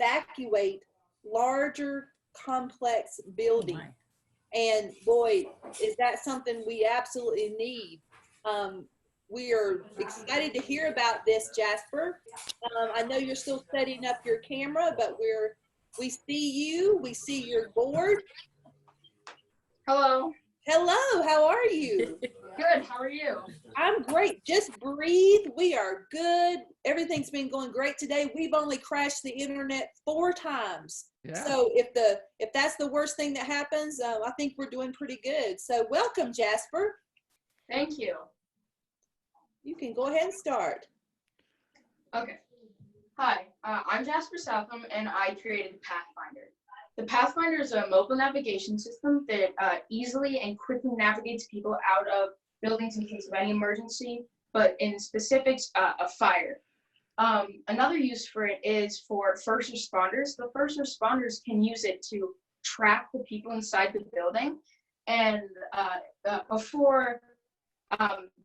evacuate larger complex buildings. And boy, is that something we absolutely need. We are excited to hear about this, Jasper. I know you're still setting up your camera, but we see you, we see your board. Hello. Hello, how are you? Good, how are you? I'm great. Just breathe. We are good. Everything's been going great today. We've only crashed the internet 4 times. Yeah. So if that's the worst thing that happens, I think we're doing pretty good. So welcome, Jasper. Thank you. You can go ahead and start. Okay. Hi, I'm Jasper Southam, and I created the Pathfinder. The Pathfinder is a mobile navigation system that easily and quickly navigates people out of buildings in case of any emergency, but in specifics, a fire. Another use for it is for first responders. The first responders can use it to track the people inside the building, and before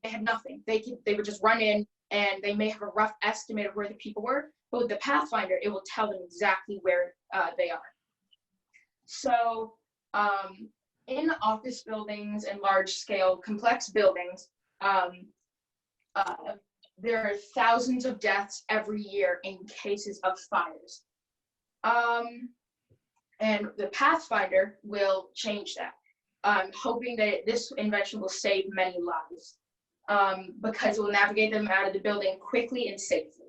they had nothing. They would just run in, and they may have a rough estimate of where the people were, but with the Pathfinder, it will tell them exactly where they are. So in office buildings and large-scale complex buildings, there are thousands of deaths every year in cases of fires. And the Pathfinder will change that. I'm hoping that this invention will save many lives because it will navigate them out of the building quickly and safely.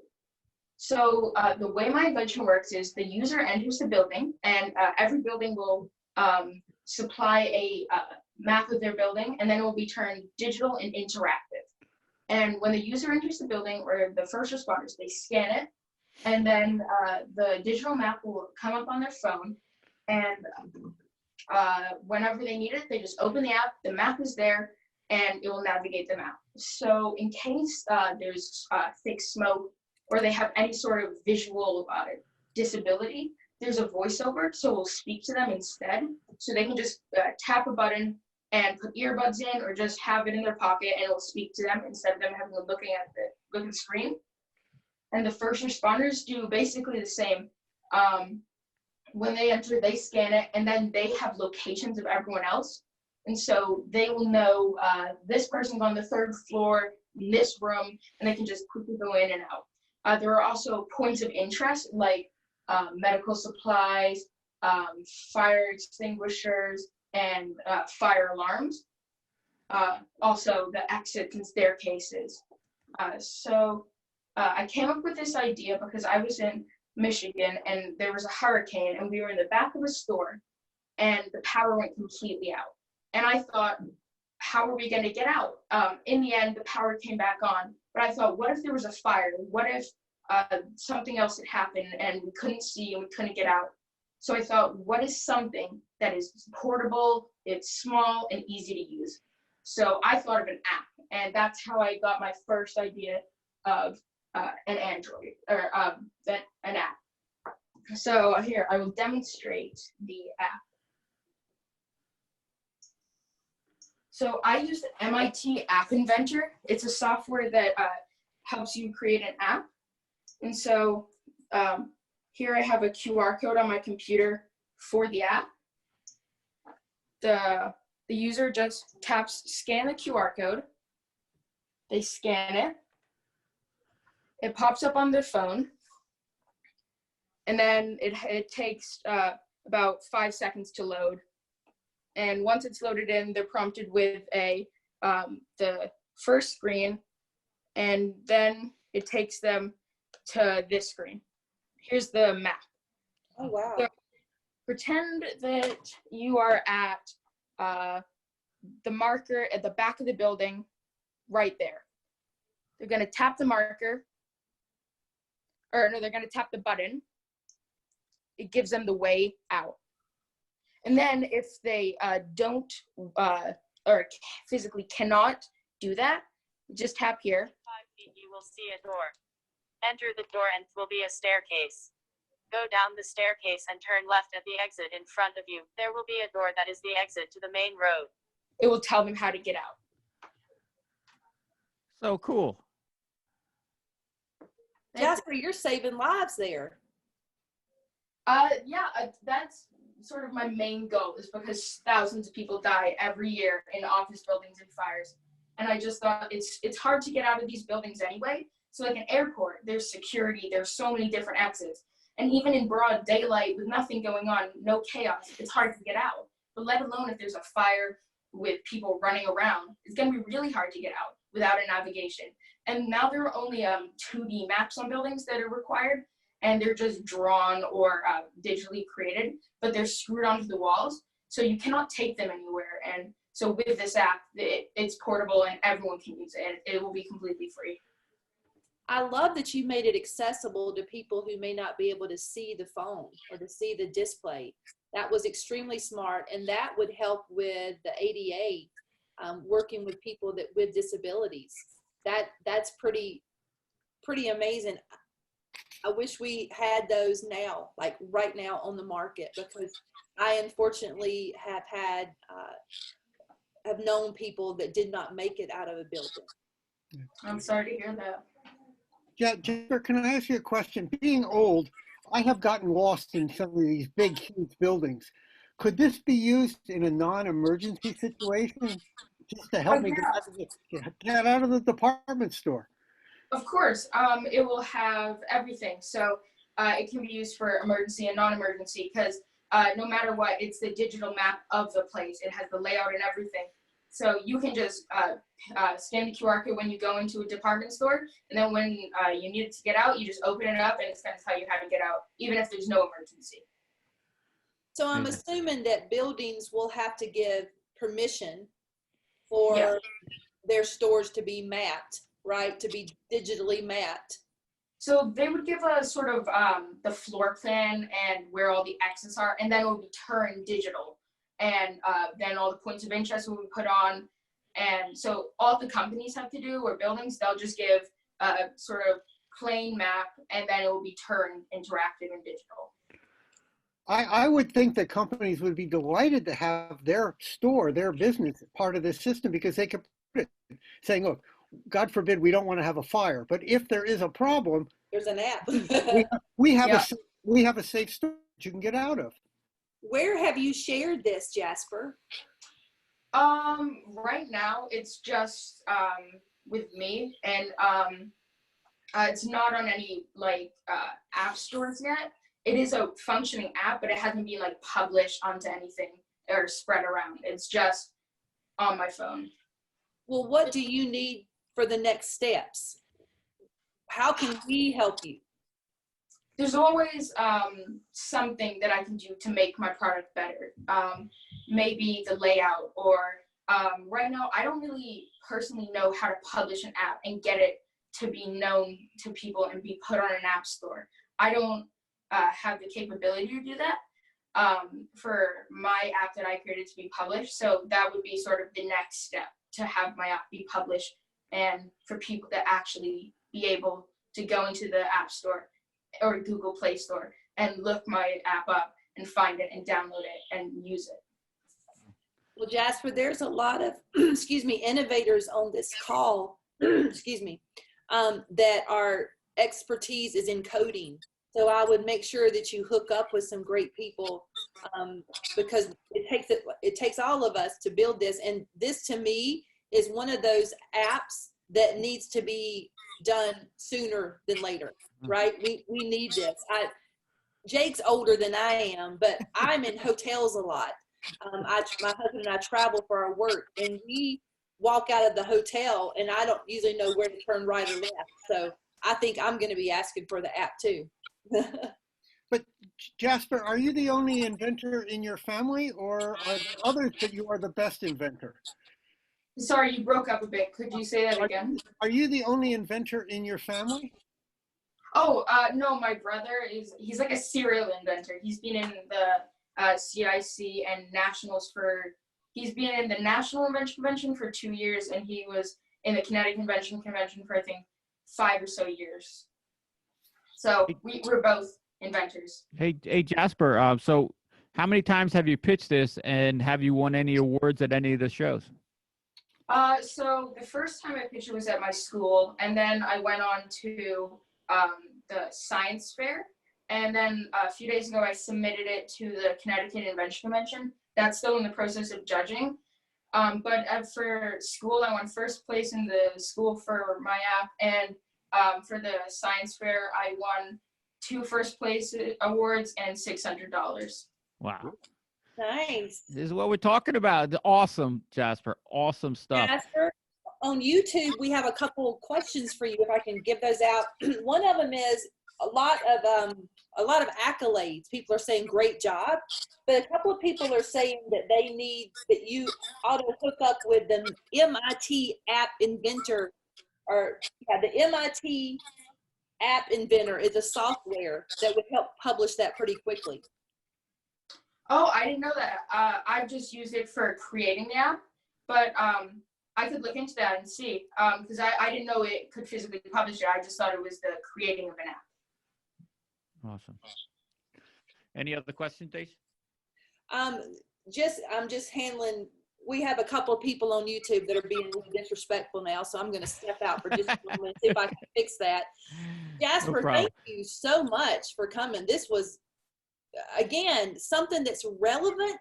So the way my invention works is the user enters the building, and every building will supply a map of their building, and then it will be turned digital and interactive. And when the user enters the building, or the first responders, they scan it, and then the digital map will come up on their phone, and whenever they need it, they just open the app, the map is there, and it will navigate them out. So in case there's thick smoke, or they have any sort of visual disability, there's a voiceover, so we'll speak to them instead. So they can just tap a button and put earbuds in, or just have it in their pocket, and it'll speak to them instead of them having to look at the screen. And the first responders do basically the same. When they enter, they scan it, and then they have locations of everyone else. And so they will know this person's on the 3rd floor in this room, and they can just quickly go in and out. There are also points of interest like medical supplies, fire extinguishers, and fire alarms. Also the exits and staircases. So I came up with this idea because I was in Michigan, and there was a hurricane, and we were in the back of a store, and the power went completely out. And I thought, how are we going to get out? In the end, the power came back on, but I thought, what if there was a fire? What if something else had happened and we couldn't see and we couldn't get out? So I thought, what is something that is portable, it's small, and easy to use? So I thought of an app, and that's how I got my first idea of an Android, or an app. So here, I will demonstrate the app. So I used MIT App Inventor. It's a software that helps you create an app. And so here I have a QR code on my computer for the app. The user just taps scan the QR code. They scan it. It pops up on their phone. And then it takes about 5 seconds to load. And once it's loaded in, they're prompted with the first screen, and then it takes them to this screen. Here's the map. Oh, wow. So pretend that you are at the marker at the back of the building right there. They're going to tap the marker, or no, they're going to tap the button. It gives them the way out. And then if they don't or physically cannot do that, just tap here. 5 feet, you will see a door. Enter the door and will be a staircase. Go down the staircase and turn left at the exit in front of you. There will be a door that is the exit to the main road. It will tell them how to get out. So cool. Jasper, you're saving lives there. That's sort of my main goal, is because thousands of people die every year in office buildings and fires. And I just thought it's hard to get out of these buildings anyway. So like an airport, there's security, there's so many different exits. And even in broad daylight with nothing going on, no chaos, it's hard to get out. But let alone if there's a fire with people running around, it's gonna be really hard to get out without a navigation. And now there are only 2D maps on buildings that are required, and they're just drawn or digitally created, but they're screwed onto the walls, so you cannot take them anywhere. And so with this app, it's portable and everyone can use it. It will be completely free. I love that you made it accessible to people who may not be able to see the phone or to see the display. That was extremely smart, and that would help with the ADA, working with people with disabilities. That's pretty amazing. I wish we had those now, like right now on the market, because I unfortunately have known people that did not make it out of a building. I'm sorry to hear that. Yeah, Jasper, can I ask you a question? Being old, I have gotten lost in some of these big, huge buildings. Could this be used in a non-emergency situation just to help me get out of the department store? Of course, it will have everything. So it can be used for emergency and non-emergency, because no matter what, it's the digital map of the place. It has the layout and everything. So you can just scan the QR code when you go into a department store, and then when you need to get out, you just open it up and it's going to tell you how to get out, even if there's no emergency. So I'm assuming that buildings will have to give permission for their stores to be mapped, right? To be digitally mapped. So they would give us sort of the floor plan and where all the exits are, and then it will be turned digital. And then all the points of interest will be put on. And so all the companies have to do, or buildings, they'll just give a sort of plain map, and then it will be turned interactive and digital. I would think that companies would be delighted to have their store, their business, part of this system, because they could put it saying, look, God forbid we don't want to have a fire, but if there is a problem, there's an app. we have a safe store that you can get out of. Where have you shared this, Jasper? Right now it's just with me, and it's not on any like app stores yet. It is a functioning app, but it hasn't been like published onto anything or spread around. It's just on my phone. Well, what do you need for the next steps? How can we help you? There's always something that I can do to make my product better. Maybe the layout, or right now I don't really personally know how to publish an app and get it to be known to people and be put on an app store. I don't have the capability to do that for my app that I created to be published. So that would be sort of the next step, to have my app be published and for people to actually be able to go into the App Store or Google Play Store and look my app up and find it and download it and use it. Well, Jasper, there's a lot of, innovators on this call, that our expertise is in coding. So I would make sure that you hook up with some great people, because it takes all of us to build this. And this, to me, is one of those apps that needs to be done sooner than later, right? We need this. Jake's older than I am, but I'm in hotels a lot. My husband and I travel for our work, and we walk out of the hotel, and I don't usually know where to turn right or left. So I think I'm going to be asking for the app too. But Jasper, are you the only inventor in your family, or are there others that you are the best inventor? Sorry, you broke up a bit. Could you say that again? Are you the only inventor in your family? Oh, no, my brother he's like a serial inventor. He's been in the CIC and nationals he's been in the National Invention Convention for 2 years, and he was in the Connecticut Convention for I think 5 or so years. So we're both inventors. Hey Jasper, so how many times have you pitched this, and have you won any awards at any of the shows? So the first time I pitched it was at my school, and then I went on to the science fair, And then a few days ago, I submitted it to the Connecticut Invention Convention. That's still in the process of judging. But for school, I won first place in the school for my app. And for the science fair, I won 2 first place awards and $600. Wow. Nice. This is what we're talking about. Awesome, Jasper. Awesome stuff. Jasper, on YouTube, we have a couple questions for you if I can give those out. One of them is a lot of accolades. People are saying great job, but a couple of people are saying that they need that you ought to hook up with the MIT App Inventor, or yeah, the MIT App Inventor is a software that would help publish that pretty quickly. Oh, I didn't know that. I've just used it for creating the app, but I could look into that and see, because I didn't know it could physically publish it. I just thought it was the creating of an app. Awesome. Any other questions, Dace? I'm just handling. We have a couple of people on YouTube that are being really disrespectful now, so I'm going to step out for just a moment and see if I can fix that. Jasper, thank you so much for coming. This was, again, something that's relevant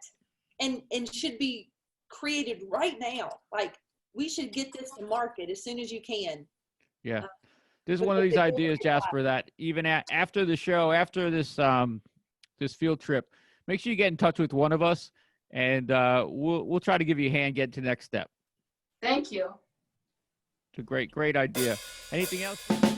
and should be created right now. Like, we should get this to market as soon as you can. Yeah. This is one of these ideas, Jasper, that even after the show, after this this field trip, make sure you get in touch with one of us, and we'll try to give you a hand get to the next step. Thank you. It's a great idea. Anything else?